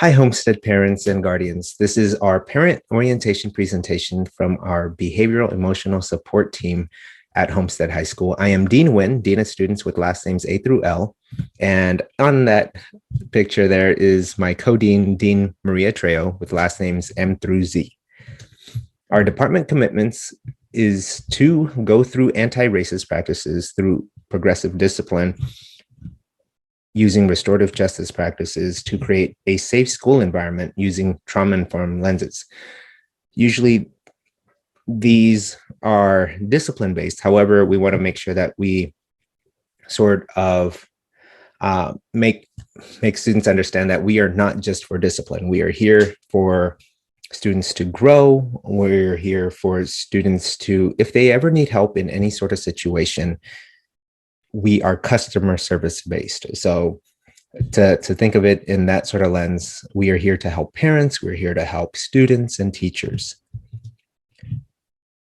Hi, Homestead parents and guardians. This is our parent orientation presentation from our behavioral emotional support team at Homestead High School. I am Dean Nguyen, Dean of Students with last names A through L. And on that picture there is my co-dean, Dean Maria Trejo, with last names M through Z. Our department commitments is to go through anti-racist practices through progressive discipline, using restorative justice practices to create a safe school environment using trauma-informed lenses. Usually these are discipline-based. However, we want to make sure that we sort of make students understand that we are not just for discipline. We are here for students to grow. We're here for students to, if they ever need help in any sort of situation, we are customer service based. So to think of it in that sort of lens, we are here to help parents, we're here to help students and teachers.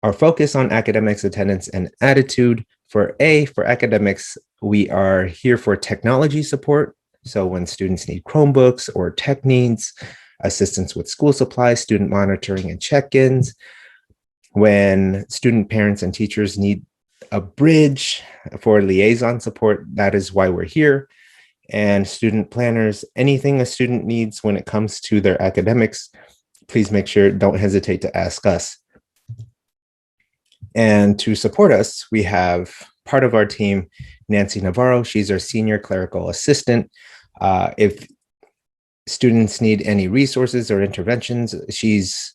Our focus on academics, attendance, and attitude. For academics, we are here for technology support. So when students need Chromebooks or tech needs, assistance with school supplies, student monitoring and check-ins. When student parents and teachers need a bridge for liaison support, that is why we're here. And student planners, anything a student needs when it comes to their academics, please make sure, don't hesitate to ask us. And to support us, we have part of our team, Nancy Navarro. She's our senior clerical assistant. If students need any resources or interventions, she's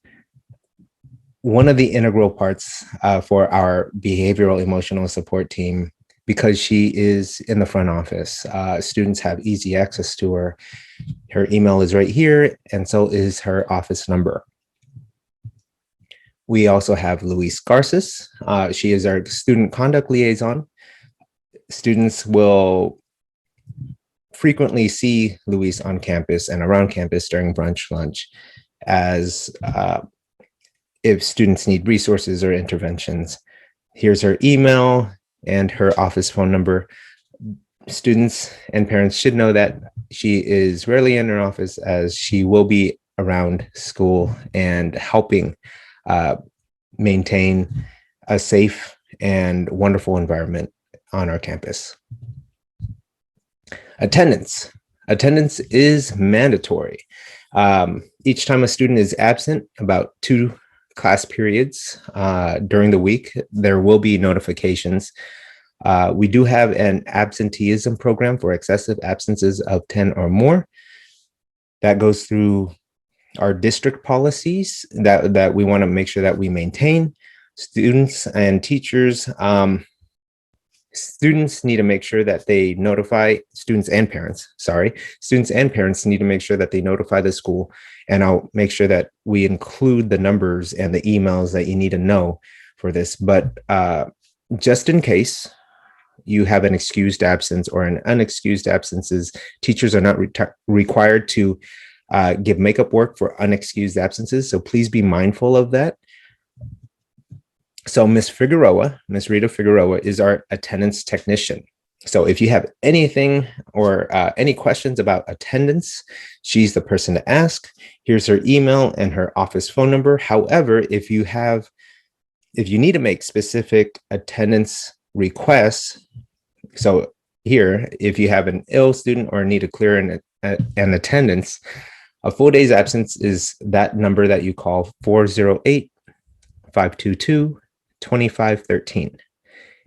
one of the integral parts for our behavioral emotional support team, because she is in the front office. Students have easy access to her. Her email is right here, and so is her office number. We also have Louise Garces. She is our student conduct liaison. Students will frequently see Louise on campus and around campus during brunch, lunch, as if students need resources or interventions. Here's her email and her office phone number. Students and parents should know that she is rarely in her office, as she will be around school and helping maintain a safe and wonderful environment on our campus. Attendance. Attendance is mandatory. Each time a student is absent, about 2 class periods during the week, there will be notifications. We do have an absenteeism program for excessive absences of 10 or more. That goes through our district policies that we want to make sure that we maintain. Students and teachers, students need to make sure that they notify students and parents need to make sure that they notify the school, and I'll make sure that we include the numbers and the emails that you need to know for this. But just in case you have an excused absence or an unexcused absences, teachers are not required to give makeup work for unexcused absences. So please be mindful of that. So Ms. Rita Figueroa is our attendance technician. So if you have anything or any questions about attendance, she's the person to ask. Here's her email and her office phone number. However, if you need to make specific attendance requests, so here, if you have an ill student or need to clear an attendance, a full day's absence is that number that you call 408-522-2513.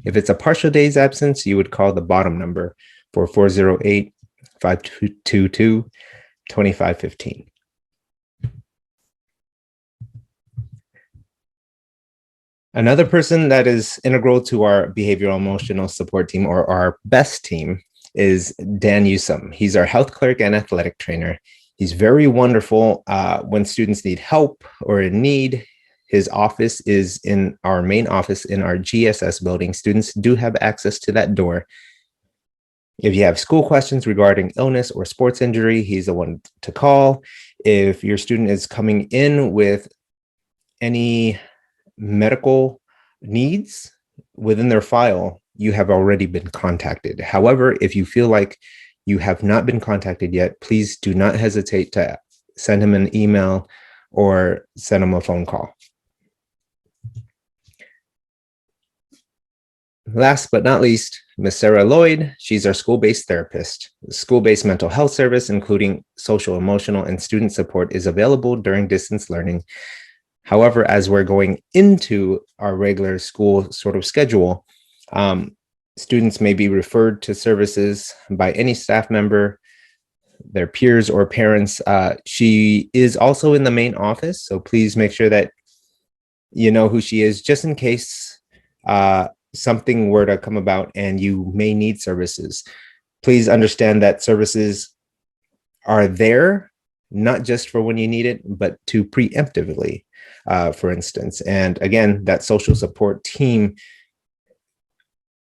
If it's a partial day's absence, you would call the bottom number for 408-522-2515. Another person that is integral to our behavioral emotional support team, or our BEST team, is Dan Newsome. He's our health clerk and athletic trainer. He's very wonderful when students need help or in need. His office is in our main office in our GSS building. Students do have access to that door. If you have school questions regarding illness or sports injury, he's the one to call. If your student is coming in with any medical needs within their file, you have already been contacted. However, if you feel like you have not been contacted yet, please do not hesitate to send him an email, or send him a phone call. Last but not least, Ms. Sarah Lloyd, she's our school-based therapist. The school-based mental health service, including social, emotional, and student support, is available during distance learning. However, as we're going into our regular school sort of schedule, students may be referred to services by any staff member, their peers, or parents. She is also in the main office, so please make sure that you know who she is, just in case something were to come about and you may need services. Please understand that services are there, not just for when you need it, but to preemptively, for instance. And again, that social support team,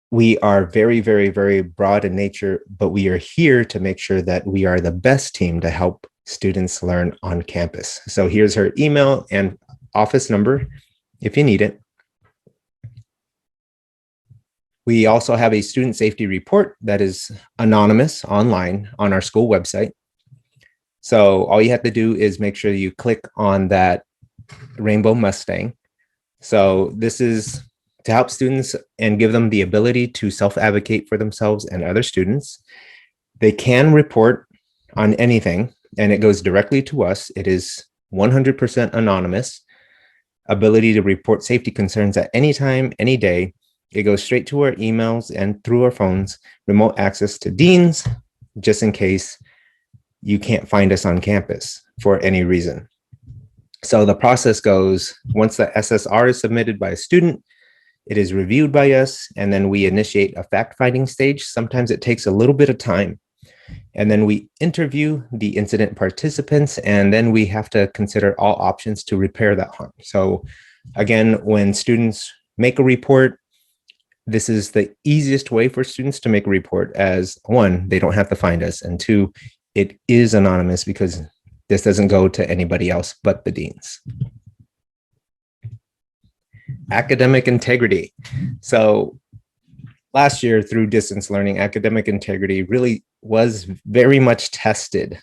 we are very, very, very broad in nature, but we are here to make sure that we are the best team to help students learn on campus. So here's her email and office number if you need it. We also have a student safety report that is anonymous online on our school website. So all you have to do is make sure you click on that rainbow Mustang. So this is to help students and give them the ability to self-advocate for themselves and other students. They can report on anything, and it goes directly to us. It is 100% anonymous. Ability to report safety concerns at any time, any day. It goes straight to our emails and through our phones, remote access to deans, just in case you can't find us on campus for any reason. So the process goes, once the SSR is submitted by a student, it is reviewed by us, and then we initiate a fact-finding stage. Sometimes it takes a little bit of time. And then we interview the incident participants, and then we have to consider all options to repair that harm. So again, when students make a report, this is the easiest way for students to make a report, as one, they don't have to find us, and two, it is anonymous because this doesn't go to anybody else but the deans. Academic integrity. So last year through distance learning, academic integrity really was very much tested.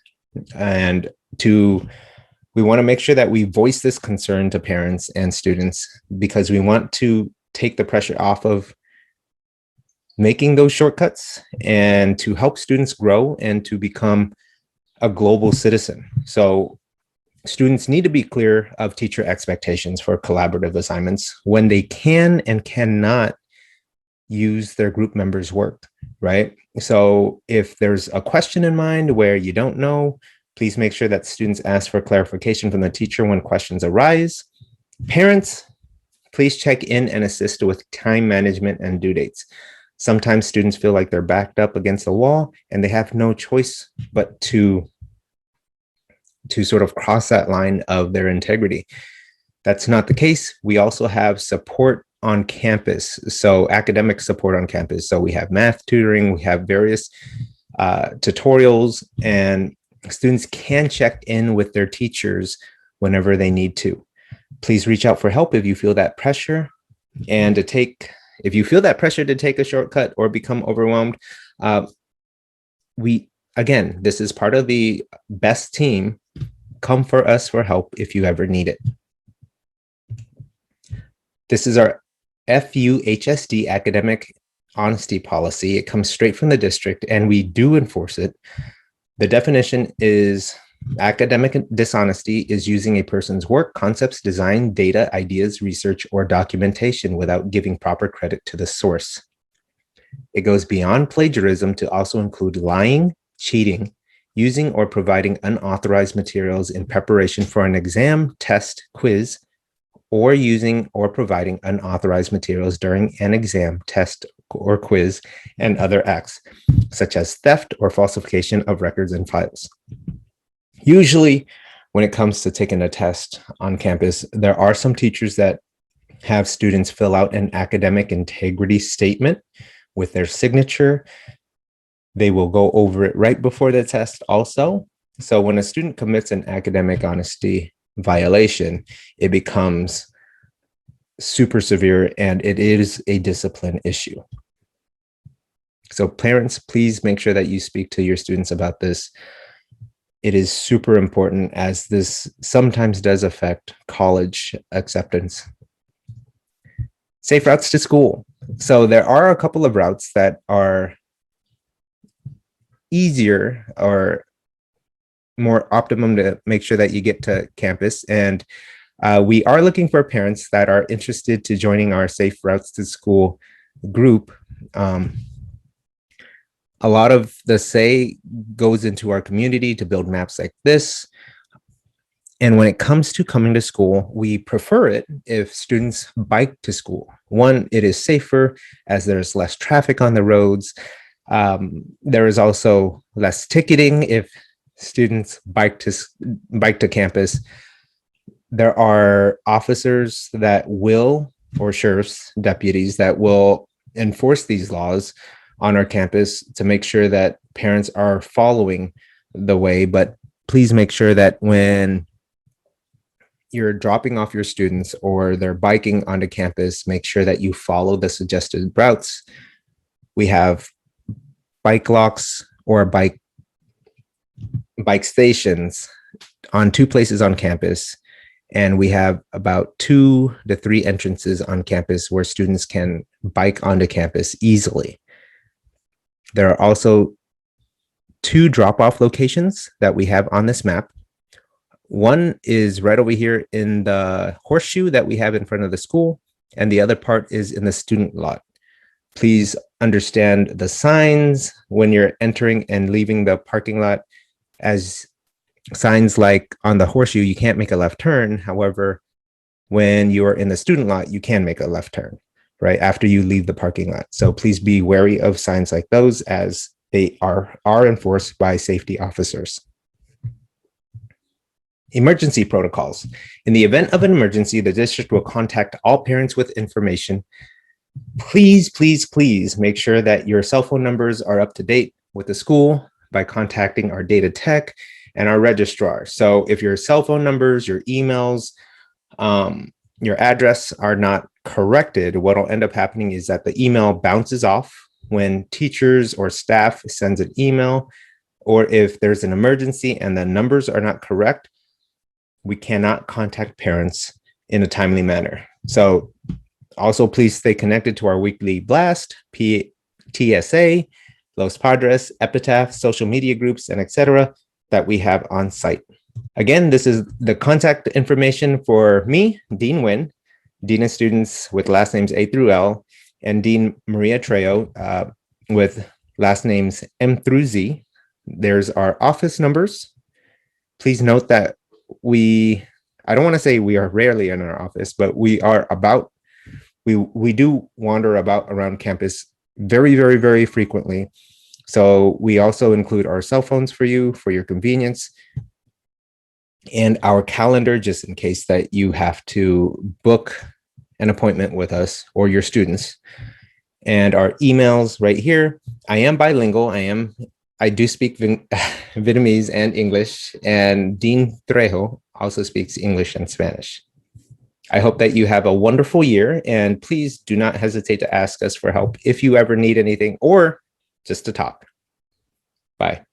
And we want to make sure that we voice this concern to parents and students, because we want to take the pressure off of making those shortcuts and to help students grow and to become a global citizen. So students need to be clear of teacher expectations for collaborative assignments when they can and cannot use their group members' work, right? So if there's a question in mind where you don't know, please make sure that students ask for clarification from the teacher when questions arise. Parents, please check in and assist with time management and due dates. Sometimes students feel like they're backed up against the wall and they have no choice but to sort of cross that line of their integrity. That's not the case. We also have support on campus. So academic support on campus. So we have math tutoring, we have various tutorials, and students can check in with their teachers whenever they need to. Please reach out for help if you feel that pressure, and if you feel that pressure to take a shortcut or become overwhelmed. Again, this is part of the BESST team. Come for us for help if you ever need it. This is our FUHSD academic honesty policy. It comes straight from the district and we do enforce it. The definition is academic dishonesty is using a person's work, concepts, design, data, ideas, research, or documentation without giving proper credit to the source. It goes beyond plagiarism to also include lying, cheating, using or providing unauthorized materials in preparation for an exam, test, quiz, or using or providing unauthorized materials during an exam, test, or quiz, and other acts, such as theft or falsification of records and files. Usually, when it comes to taking a test on campus, there are some teachers that have students fill out an academic integrity statement with their signature. They will go over it right before the test also. So when a student commits an academic honesty violation, it becomes super severe and it is a discipline issue. So parents, please make sure that you speak to your students about this. it is super important as this sometimes does affect college acceptance. Safe routes to school. So there are a couple of routes that are easier or more optimum to make sure that you get to campus. And we are looking for parents that are interested to joining our Safe Routes to School group. A lot of the say goes into our community to build maps like this. And when it comes to coming to school, we prefer it if students bike to school. One, it is safer as there's less traffic on the roads. There is also less ticketing if students bike to campus. There are officers that will, or sheriff's deputies that will enforce these laws on our campus to make sure that parents are following the way. But please make sure that when you're dropping off your students or they're biking onto campus, make sure that you follow the suggested routes. We have bike locks or bike stations on 2 places on campus. And we have about 2 to 3 entrances on campus where students can bike onto campus easily. There are also 2 drop-off locations that we have on this map. One is right over here in the horseshoe that we have in front of the school, and the other part is in the student lot. Please understand the signs when you're entering and leaving the parking lot, as signs like on the horseshoe, you can't make a left turn. However, when you are in the student lot, you can make a left turn right after you leave the parking lot. So please be wary of signs like those, as they are enforced by safety officers. Emergency protocols. In the event of an emergency, the district will contact all parents with information. Please, please, please make sure that your cell phone numbers are up to date with the school by contacting our data tech and our registrar. So if your cell phone numbers, your emails, your address are not corrected, what will end up happening is that the email bounces off when teachers or staff sends an email, or if there's an emergency and the numbers are not correct, we cannot contact parents in a timely manner. So also please stay connected to our weekly blast, TSA, Los Padres, Epitaph, social media groups, and etc. that we have on site. Again, this is the contact information for me, Dean Nguyen, Dean of Students with last names A through L, and Dean Maria Trejo with last names M through Z. There's our office numbers. Please note that I don't want to say we are rarely in our office, but we do wander about around campus very, very, very frequently. So we also include our cell phones for your convenience, and our calendar, just in case that you have to book an appointment with us or your students, and our emails right here. I am bilingual. I do speak Vietnamese and English, and Dean Trejo also speaks English and Spanish. I hope that you have a wonderful year, and please do not hesitate to ask us for help if you ever need anything or just to talk. Bye.